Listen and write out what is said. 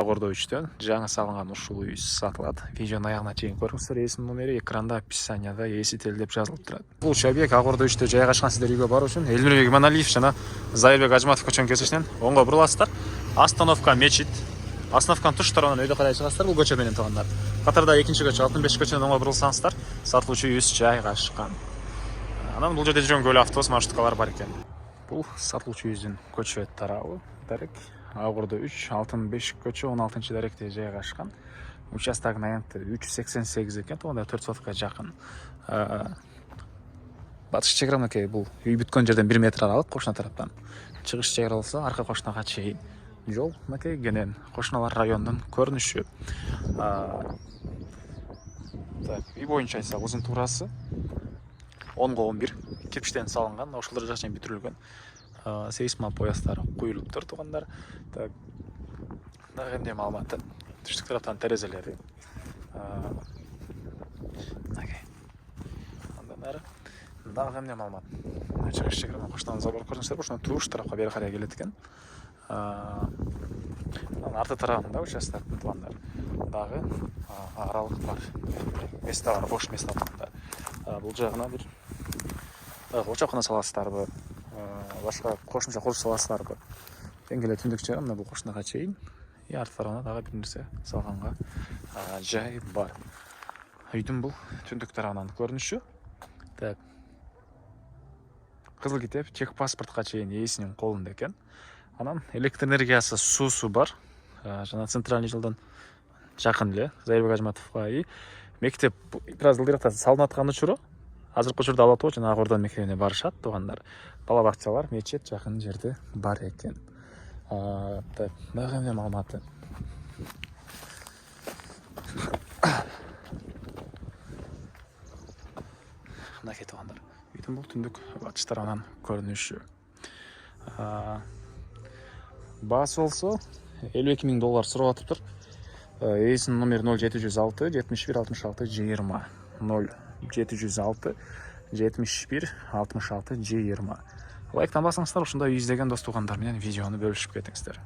Агордовичтен жаңы салынған ушул үй сатылат. Видеонун аягына чейин көрүңүздөр. Эсин номери экранда, описанияда Есител деп жазылып турат. Бул объект Агордовичте жайгашкан. Сиздер үйгө баруу үчүн Элмирбек Иманалиев жана Зайырбек Ажматов көчөнүн кесишинен оңго буруласыздар. Остановка мечит. Остановканын туш тарабынан өйдө карай чыгасыздар. Бул көчө менен туугандар. Катарда экинчи көчө 65 көчөнөн оңго бурулсаңыздар, сатылуучу үйүбүз жайгашкан. Анан бул жерде жөн көлө автобус маршруткалар бар экен. Бул сатылуучу үйүбүздүн көчө тарабы. Дарек Агордович 65 көчө 16 даректе жайгашкан. Участогунун аянты 388 экен, тууганда 4 сотка жакын. Батыш чек рамнакей бул үй бүткөн жерден 1 метр аралык кошуна тараптан. Чыгыш чек болсо арка кошунага чейин жол макей кенен кошуналар райондун көрүнүшү. Так, үй боюнча айтсак узун туурасы 10/11 кирпичтен салынган, ошол дагы чейин бүтүрүлгөн. Сейсма поястары куюлуптур туугандар. Так, дагы эмне маалымат? Түштүк тараптан терезелери. Андан ары дагы эмне маалымат? Чыгыш чеграна коштон забор көрүнүштөр, ошону туш тарапка бери карай келет экен. Арты тарабында участок туугандар. Дагы аралык бар. Места бар, бош места туугандар. Бул жагына бир очаккана саласыздарбы? Башка кошумча курулуш саласыздарбы? Тең эле түндүк жагы мына бул кошунага чейин. Арты тарабына дагы бир нерсе салганга жай бар. Үйдүн бул түндүк тарабынан көрүнүшү. Так. Кызыл китеп чек паспортко чейин ээсинин колунда экен. Анан электр энергиясы, суусу бар. Жана центральный жылдан жакын эле Зайырбек Ажматовго. Мектеп бир аз ылдыракта салынып аткан учуру. Азыркы учурда Ала Тоо жана Агордон мектебине барышат туугандар. Бала бакчалар, мечет жакын жерде бар экен. Так, дагы эмне маалыматы? Мынакей туугандар. Үйдүн бул түндүк батыш тарабынан көрүнүшү. Баасы болсо $52,000 сурап атыптыр. Ээсинин номери 0706 71 66 20. 0706 71 66 20. Лайктан басыңыздар, ушундай издеген дос туугандар менен видеону бөлүшүп кетиңиздер.